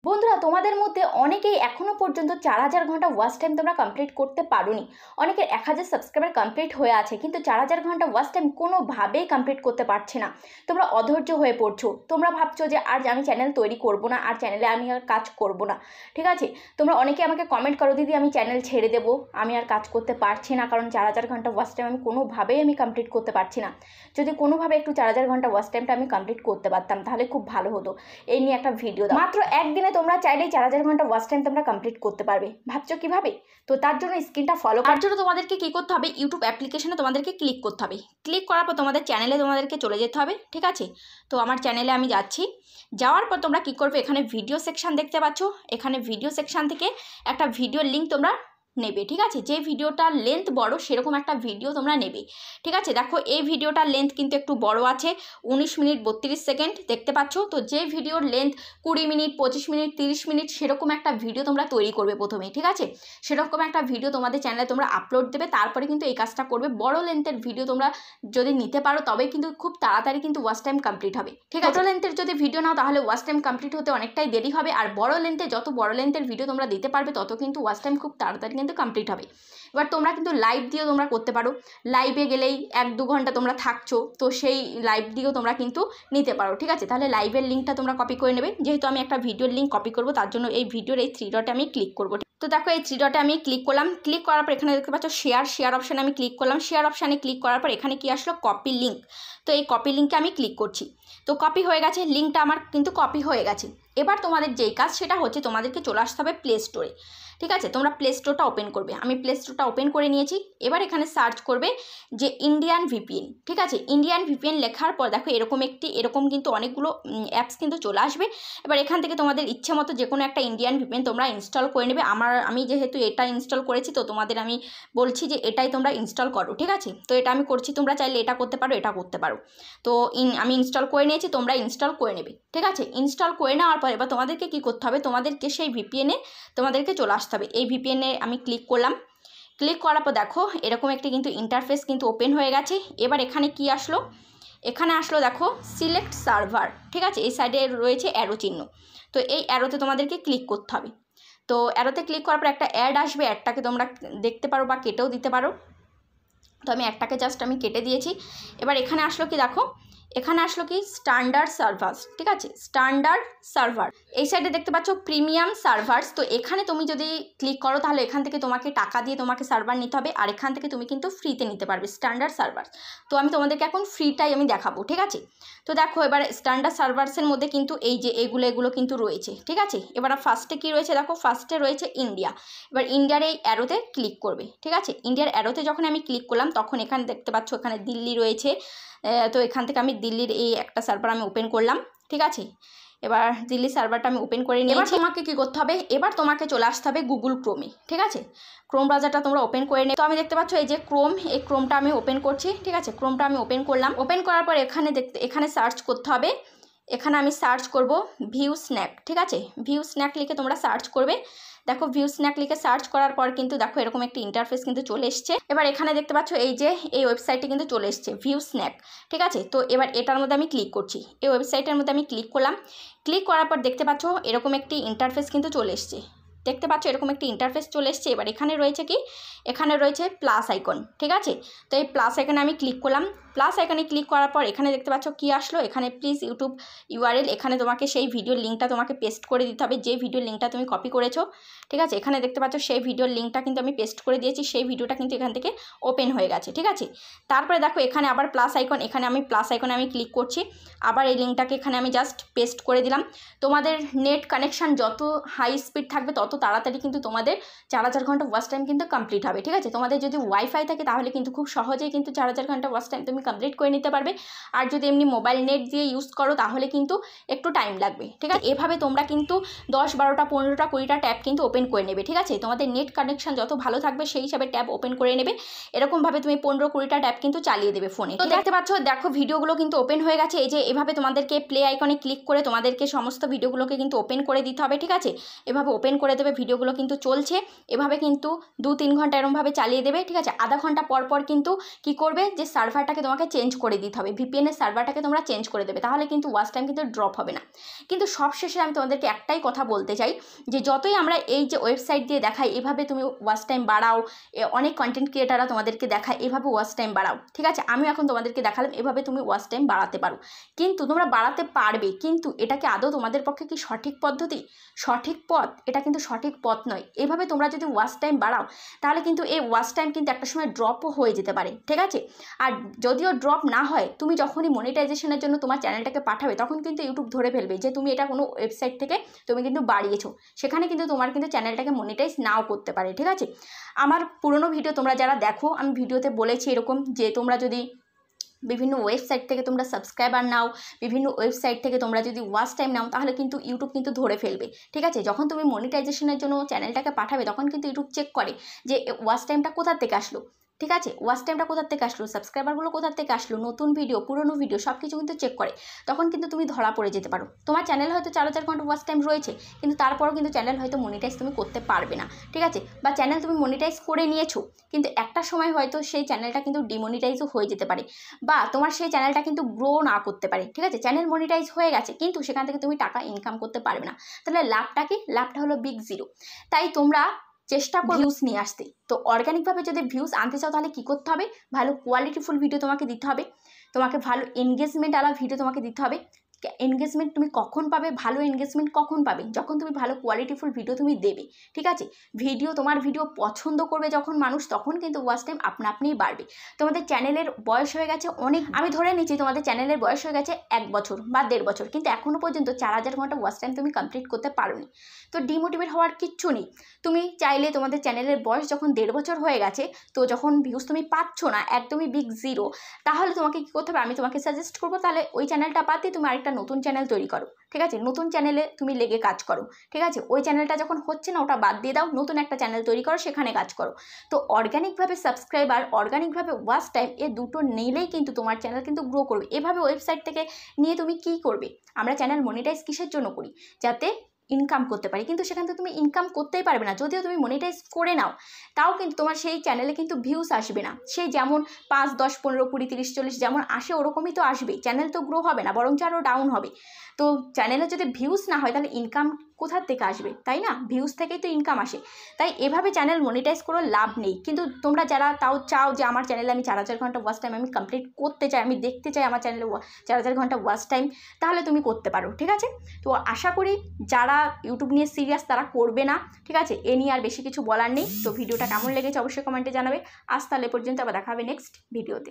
বন্ধুরা, তোমাদের মধ্যে অনেকেই এখনো পর্যন্ত 4000 ঘন্টা ওয়াচ টাইম তোমরা কমপ্লিট করতে পারোনি। অনেকের 1000 সাবস্ক্রাইবার কমপ্লিট হয়ে আছে, কিন্তু 4000 ঘন্টা ওয়াচ টাইম কোনোভাবেই কমপ্লিট করতে পারছে না। তোমরা অধৈর্য হয়ে পড়ছো। তোমরা ভাবছো যে আর আমি চ্যানেল তৈরি করব না, আর চ্যানেলে আমি আর কাজ করব না। ঠিক আছে, তোমরা অনেকে আমাকে কমেন্ট করো, দিদি আমি চ্যানেল ছেড়ে দেবো, আমি আর কাজ করতে পারছি না, কারণ 4000 ঘন্টা ওয়াচ টাইম আমি কোনোভাবেই কমপ্লিট করতে পারছি না। যদি কোনোভাবে একটু 4000 ঘন্টা ওয়াচ টাইমটা আমি কমপ্লিট করতে পারতাম তাহলে খুব ভালো হতো। এই নিয়ে একটা ভিডিও দাও। মাত্র একদিনে তোমরা চাইলেই 4000 ঘন্টা ওয়াচ টাইম তোমরা কমপ্লিট করতে পারবে। ভাবছো কিভাবে? তো তার জন্য স্ক্রিনটা ফলো করার জন্য তোমাদেরকে কী করতে হবে, ইউটিউব অ্যাপ্লিকেশনে তোমাদেরকে ক্লিক করতে হবে। ক্লিক করার পর তোমাদের চ্যানেলে তোমাদেরকে চলে যেতে হবে। ঠিক আছে, তো আমার চ্যানেলে আমি যাচ্ছি। যাওয়ার পর তোমরা কী করবে, এখানে ভিডিও সেকশান দেখতে পাচ্ছ। এখানে ভিডিও সেকশান থেকে একটা ভিডিওর লিঙ্ক তোমরা নেবে। ঠিক আছে, যে ভিডিওটার লেন্থ বড় সেরকম একটা ভিডিও তোমরা নেবে। ঠিক আছে, দেখো এই ভিডিওটার লেন্থ কিন্তু একটু বড় আছে, 19 মিনিট 32 সেকেন্ড দেখতে পাচ্ছ। তো যে ভিডিওর লেন্থ 20 মিনিট 25 মিনিট 30 মিনিট সেরকম একটা ভিডিও তোমরা তৈরি করবে প্রথমে। ঠিক আছে, সেরকম একটা ভিডিও তোমাদের চ্যানেলে তোমরা আপলোড দেবে। তারপরে কিন্তু এই কাজটা করবে। বড় লেন্থের ভিডিও তোমরা যদি নিতে পারো তবে কিন্তু খুব তাড়াতাড়ি কিন্তু ওয়াচ টাইম কমপ্লিট হবে। ঠিক আছে, ছোটো লেন্থের যদি ভিডিও নাও তাহলে ওয়াচ টাইম কমপ্লিট হতে অনেকটাই দেরি হবে। আর বড় লেন্থে যত বড় লেন্থের ভিডিও তোমরা দিতে পারবে তত কিন্তু ওয়াচ টাইম খুব তাড়াতাড়ি কিন্তু কমপ্লিট হবে। এবার তোমরা কিন্তু লাইভ দিয়েও তোমরা করতে পারো। লাইভে গেলেই 1-2 ঘন্টা তোমরা থাকছো, তো সেই লাইভ দিয়েও তোমরা কিন্তু নিতে পারো। ঠিক আছে, তাহলে লাইভের লিঙ্কটা তোমরা কপি করে নেবে। যেহেতু আমি একটা ভিডিওর লিঙ্ক কপি করবো তার জন্য এই ভিডিওর এই 3 ডটে আমি ক্লিক করবো। তো দেখো এই 3 ডটে আমি ক্লিক করলাম। ক্লিক করার পর এখানে দেখতে পাচ্ছ শেয়ার অপশানে আমি ক্লিক করলাম। শেয়ার অপশানে ক্লিক করার পর এখানে কি আসলো, কপি লিঙ্ক। তো এই কপি লিঙ্কে আমি ক্লিক করছি। তো কপি হয়ে গেছে, লিঙ্কটা আমার কিন্তু কপি হয়ে গেছে। এবার তোমাদের যেই কাজ সেটা হচ্ছে তোমাদেরকে চলে আসতে হবে প্লে স্টোরে। ঠিক আছে, তোমরা প্লে স্টোরটা ওপেন করবে। আমি প্লে স্টোরটা ওপেন করে নিয়েছি। এবার এখানে সার্চ করবে যে ইন্ডিয়ান ভিপিএন। ঠিক আছে, ইন্ডিয়ান ভিপিএন লেখার পর দেখো এরকম কিন্তু অনেকগুলো অ্যাপস কিন্তু চলে আসবে। এবার এখান থেকে তোমাদের ইচ্ছে মতো যে কোনো একটা ইন্ডিয়ান ভিপিএন তোমরা ইনস্টল করে নেবে। আমি যেহেতু এটা ইনস্টল করেছি তো তোমাদের আমি বলছি যে এটাই তোমরা ইনস্টল করো। ঠিক আছে, তো এটা আমি করছি, তোমরা চাইলে এটা করতে পারো, এটা করতে পারো। তো আমি ইনস্টল করে নিয়েছি, তোমরা ইনস্টল করে নেবে। ঠিক আছে, ইনস্টল করে নেওয়ার পর এবার তোমাদেরকে কী করতে হবে, তোমাদেরকে সেই ভিপিএনে তোমাদেরকে চলে আসতে হবে। এই ভিপিএনে আমি ক্লিক করলাম। ক্লিক করার পর দেখো এরকম একটি কিন্তু ইন্টারফেস কিন্তু ওপেন হয়ে গেছে। এবার এখানে কি আসলো, এখানে আসলো দেখো সিলেক্ট সার্ভার। ঠিক আছে, এই সাইডে রয়েছে অ্যারো চিহ্ন। তো এই অ্যারোতে তোমাদেরকে ক্লিক করতে হবে। তো অ্যারোতে ক্লিক করার পর একটা অ্যাড আসবে। অ্যাডটাকে তোমরা দেখতে পারো বা কেটেও দিতে পারো। তো আমি অ্যাডটাকে জাস্ট আমি কেটে দিয়েছি। এবার এখানে আসলো কি, দেখো এখানে আসলো কি স্ট্যান্ডার্ড সার্ভার্স। ঠিক আছে, স্ট্যান্ডার্ড সার্ভার। এই সাইডে দেখতে পাচ্ছ প্রিমিয়াম সার্ভার্স। তো এখানে তুমি যদি ক্লিক করো তাহলে এখান থেকে তোমাকে টাকা দিয়ে তোমাকে সার্ভার নিতে হবে, আর এখান থেকে তুমি কিন্তু ফ্রিতে নিতে পারবে স্ট্যান্ডার্ড সার্ভার্স। তো আমি তোমাদেরকে এখন ফ্রিটাই আমি দেখাবো। ঠিক আছে, তো দেখো এবার স্ট্যান্ডার্ড সার্ভার্সের মধ্যে কিন্তু এই যে এগুলো কিন্তু রয়েছে। ঠিক আছে, এবার ফার্স্টে কি রয়েছে, দেখো ফার্স্টে রয়েছে ইন্ডিয়া। এবার ইন্ডিয়ার এই অ্যারোতে ক্লিক করবে। ঠিক আছে, ইন্ডিয়ার অ্যারোতে যখন আমি ক্লিক করলাম তখন এখানে দেখতে পাচ্ছ এখানে দিল্লি রয়েছে। তো এখান থেকে আমি দিল্লির এই একটা সার্ভার আমি ওপেন করলাম। ঠিক আছে, এবার দিল্লি সার্ভারটা আমি ওপেন করে নিয়েছি। এবার তোমাকে কী করতে হবে, এবার তোমাকে চলে আসতে হবে গুগল ক্রোমে। ঠিক আছে, ক্রোম ব্রাউজারটা তোমরা ওপেন করে নেবে। তো আমি দেখতে পাচ্ছ এই যে এই ক্রোমটা আমি ওপেন করছি। ঠিক আছে, ক্রোমটা আমি ওপেন করলাম। ওপেন করার পর এখানে সার্চ করতে হবে। এখানে আমি সার্চ করব ভিউ স্ন্যাক। ঠিক আছে, ভিউ স্ন্যাক লিখে তোমরা সার্চ করবে। দেখো ভিউ স্ন্যাক লিখে সার্চ করার পর কিন্তু দেখো এরকম একটি ইন্টারফেস কিন্তু চলে এসছে। এবার এখানে দেখতে পাচ্ছ এই যে এই ওয়েবসাইটটি কিন্তু চলে এসছে, ভিউ স্ন্যাক। ঠিক আছে, তো এবার এটার মধ্যে আমি ক্লিক করছি। এই ওয়েবসাইটের মধ্যে আমি ক্লিক করলাম। ক্লিক করার পর দেখতে পাচ্ছ এরকম একটি ইন্টারফেস কিন্তু চলে এসছে। দেখতে পাচ্ছ এরকম একটি ইন্টারফেস চলে এসছে। এবার এখানে রয়েছে কি, এখানে রয়েছে প্লাস আইকন। ঠিক আছে, তো এই প্লাস আইকনে আমি ক্লিক করলাম। প্লাস আইকনে ক্লিক করার পর এখানে দেখতে পাচ্ছ কি আসলো, এখানে প্লিজ ইউটিউব ইউআরএল। এখানে তোমাকে সেই ভিডিওর লিঙ্কটা তোমাকে পেস্ট করে দিতে হবে, যে ভিডিওর লিঙ্কটা তুমি কপি করেছো। ঠিক আছে, এখানে দেখতে পাচ্ছ সেই ভিডিওর লিঙ্কটা কিন্তু আমি পেস্ট করে দিয়েছি। সেই ভিডিওটা কিন্তু এখান থেকে ওপেন হয়ে গেছে। ঠিক আছে, তারপরে দেখো এখানে আবার প্লাস আইকন, এখানে আমি প্লাস আইকনে আমি ক্লিক করছি। আবার এই লিঙ্কটাকে এখানে আমি জাস্ট পেস্ট করে দিলাম। তোমাদের নেট কানেকশান যত হাই স্পিড থাকবে তত তাড়াতাড়ি কিন্তু তোমাদের 4000 ঘন্টা ওয়াচ টাইম কিন্তু কমপ্লিট হবে। ঠিক আছে, তোমাদের যদি ওয়াইফাই থাকে তাহলে কিন্তু খুব সহজেই কিন্তু 4000 ঘন্টা ওয়াচ টাইম তুমি কমপ্লিট করে নিতে পারবে। আর যদি এমনি মোবাইল নেট দিয়ে ইউজ করো তাহলে কিন্তু একটু টাইম লাগবে। ঠিক আছে, এভাবে তোমরা কিন্তু 10, 12টা, 15টা, 20টা ট্যাব কিন্তু ওপেন করে নেবে। ঠিক আছে, তোমাদের নেট কানেকশান যত ভালো থাকবে সেই হিসাবে ট্যাব ওপেন করে নেবে। এরকমভাবে তুমি 15-20টা ট্যাব কিন্তু চালিয়ে দেবে ফোনে। তো দেখতে পাচ্ছ দেখো ভিডিওগুলো কিন্তু ওপেন হয়ে গেছে। এই যে এভাবে তোমাদেরকে প্লে আইকনে ক্লিক করে তোমাদেরকে সমস্ত ভিডিওগুলোকে কিন্তু ওপেন করে দিতে হবে। ঠিক আছে, এভাবে ওপেন করে দেবে। ভিডিওগুলো কিন্তু চলছে, এভাবে কিন্তু 2-3 ঘন্টা এরমভাবে চালিয়ে দেবে। ঠিক আছে, আধা ঘন্টা পর পর কিন্তু কি করবে, যে সার্ভারটাকে তোমাকে তোমাকে চেঞ্জ করে দিতে হবে, ভিপিএনের সার্ভারটাকে তোমরা চেঞ্জ করে দেবে, তাহলে কিন্তু ওয়াচ টাইম কিন্তু ড্রপ হবে না। কিন্তু সবশেষে আমি তোমাদেরকে একটাই কথা বলতে চাই যে যতই আমরা এই যে ওয়েবসাইট দিয়ে দেখাই এভাবে তুমি ওয়াচ টাইম বাড়াও, অনেক কন্টেন্ট ক্রিয়েটাররা তোমাদেরকে দেখায় এভাবে ওয়াচ টাইম বাড়াও, ঠিক আছে, আমিও এখন তোমাদেরকে দেখালাম এভাবে তুমি ওয়াচ টাইম বাড়াতে পারো, কিন্তু তোমরা বাড়াতে পারবে, কিন্তু এটা কি আদৌ তোমাদের পক্ষে কি সঠিক পদ্ধতি, সঠিক পথ? এটা কিন্তু সঠিক পথ নয়। এভাবে তোমরা যদি ওয়াচ টাইম বাড়াও তাহলে কিন্তু এই ওয়াচ টাইম কিন্তু একটা সময় ড্রপও হয়ে যেতে পারে, ঠিক আছে। আর যদিও ড্রপ না হয়, তুমি যখনই মনিটাইজেশনের জন্য তোমার চ্যানেলটাকে পাঠাবে তখন কিন্তু ইউটিউব ধরে ফেলবে যে তুমি এটা কোনো ওয়েবসাইট থেকে তুমি কিন্তু বাড়িয়েছো, সেখানে কিন্তু তোমার কিন্তু চ্যানেলটাকে মনিটাইজ নাও করতে পারে, ঠিক আছে। আমার পুরনো ভিডিও তোমরা যারা দেখো, আমি ভিডিওতে বলেছি এরকম যে তোমরা যদি বিভিন্ন ওয়েবসাইট থেকে তোমরা সাবস্ক্রাইবার নাও, বিভিন্ন ওয়েবসাইট থেকে তোমরা যদি ওয়াচ টাইম নাও তাহলে কিন্তু ইউটিউব কিন্তু ধরে ফেলবে, ঠিক আছে। যখন তুমি মনিটাইজেশনের জন্য চ্যানেলটাকে পাঠাবে তখন কিন্তু ইউটিউব চেক করে যে ওয়াচ টাইমটা কোথা থেকে আসলো, ঠিক আছে, ওয়াচ টাইমটা কোথা থেকে আসলো, সাবস্ক্রাইবারগুলো কোথা থেকে আসলো, নতুন ভিডিও পুরনো ভিডিও সব কিছু কিন্তু চেক করে, তখন কিন্তু তুমি ধরা পড়ে যেতে পারো। তোমার চ্যানেল হয়তো 4000 ঘন্টা ওয়াচ টাইম রয়েছে, কিন্তু তারপরও কিন্তু চ্যানেল হয়তো মনিটাইজ তুমি করতে পারবে না, ঠিক আছে, বা চ্যানেল তুমি মনিটাইজ করে নিয়েছো কিন্তু একটা সময় হয়তো সেই চ্যানেলটা কিন্তু ডিমনিটাইজও হয়ে যেতে পারে, বা তোমার সেই চ্যানেলটা কিন্তু গ্রো না করতে পারে, ঠিক আছে। চ্যানেল মনিটাইজ হয়ে গেছে কিন্তু সেখান থেকে তুমি টাকা ইনকাম করতে পারবে না, তাহলে লাভটা কি? লাভটা হলো বিগ জিরো। তাই তোমরা চেষ্টা করো ভিউজ নিয়ে আসতে। তো অর্গানিকভাবে যদি ভিউজ আনতে চাও তাহলে কী করতে হবে? ভালো কোয়ালিটিফুল ভিডিও তোমাকে দিতে হবে, তোমাকে ভালো এনগেজমেন্ট আলা ভিডিও তোমাকে দিতে হবে। এনগেজমেন্ট তুমি কখন পাবে? ভালো এনগেজমেন্ট কখন পাবে? যখন তুমি ভালো কোয়ালিটিফুল ভিডিও তুমি দেবে, ঠিক আছে। তোমার ভিডিও পছন্দ করবে যখন মানুষ, তখন কিন্তু ওয়াচ টাইম আপনা আপনিই বাড়বে। তোমাদের চ্যানেলের বয়স হয়ে গেছে অনেক, আমি ধরে নিচ্ছি তোমাদের চ্যানেলের বয়স হয়ে গেছে 1 বছর বা 1.5 বছর, কিন্তু এখনও পর্যন্ত 4000 ঘন্টা ওয়াচ টাইম তুমি কমপ্লিট করতে পারোনি। তো ডিমোটিভেট হওয়ার কিচ্ছু নেই। তুমি চাইলে তোমাদের চ্যানেলের বয়স যখন 1.5 বছর হয়ে গেছে, তো যখন ভিউজ তুমি পাচ্ছ না, একদমই বিগ জিরো, তাহলে তোমাকে কী করতে হবে? আমি তোমাকে সাজেস্ট করবো তাহলে ওই চ্যানেলটা বাদ দিয়ে তুমি আরেকটা নতুন চ্যানেল তৈরি করো, ঠিক আছে। নতুন চ্যানেলে তুমি লেগে কাজ করো, ঠিক আছে। ওই চ্যানেলটা যখন হচ্ছে না ওটা বাদ দিয়ে দাও, নতুন একটা চ্যানেল তৈরি করো, সেখানে কাজ করো। তো অর্গানিকভাবে সাবস্ক্রাইবার, অর্গানিকভাবে ওয়াচ টাইম, এ দুটো নিলেই কিন্তু তোমার চ্যানেল কিন্তু গ্রো করবে। এভাবে ওয়েবসাইট থেকে নিয়ে তুমি কী করবে? আমরা চ্যানেল মনিটাইজ কিসের জন্য করি? যাতে ইনকাম করতে পারি, কিন্তু সেখান থেকে তুমি ইনকাম করতেই পারবে না। যদিও তুমি মনিটাইজ করে নাও তাও কিন্তু তোমার সেই চ্যানেলে কিন্তু ভিউস আসবে না। সেই যেমন 5, 10, 15, 20, 30, 40 যেমন আসে ওরকমই তো আসবে, চ্যানেল তো গ্রো হবে না, বরঞ্চ আরও ডাউন হবে। তো চ্যানেলে যদি ভিউস না হয় তাহলে ইনকাম কোথার থেকে আসবে, তাই না? ভিউস থেকেই তো ইনকাম আসে। তাই এভাবে চ্যানেল মনিটাইজ করে লাভ নেই। কিন্তু তোমরা যারা তাও চাও যে আমার চ্যানেলে আমি 4000 ঘন্টা ওয়াচ টাইম আমি কমপ্লিট করতে চাই, আমি দেখতে চাই আমার চ্যানেলে 4000 ঘন্টা ওয়াচ টাইম, তাহলে তুমি করতে পারো, ঠিক আছে। তো আশা করি যারা ইউটিউব নিয়ে সিরিয়াস তারা করবে না, ঠিক আছে। এ নিয়ে আর বেশি কিছু বলার নেই। তো ভিডিওটা কেমন লেগেছে অবশ্যই কমেন্টে জানাবে। আজ তাহলে পর্যন্ত, আবার দেখা হবে নেক্সট ভিডিওতে।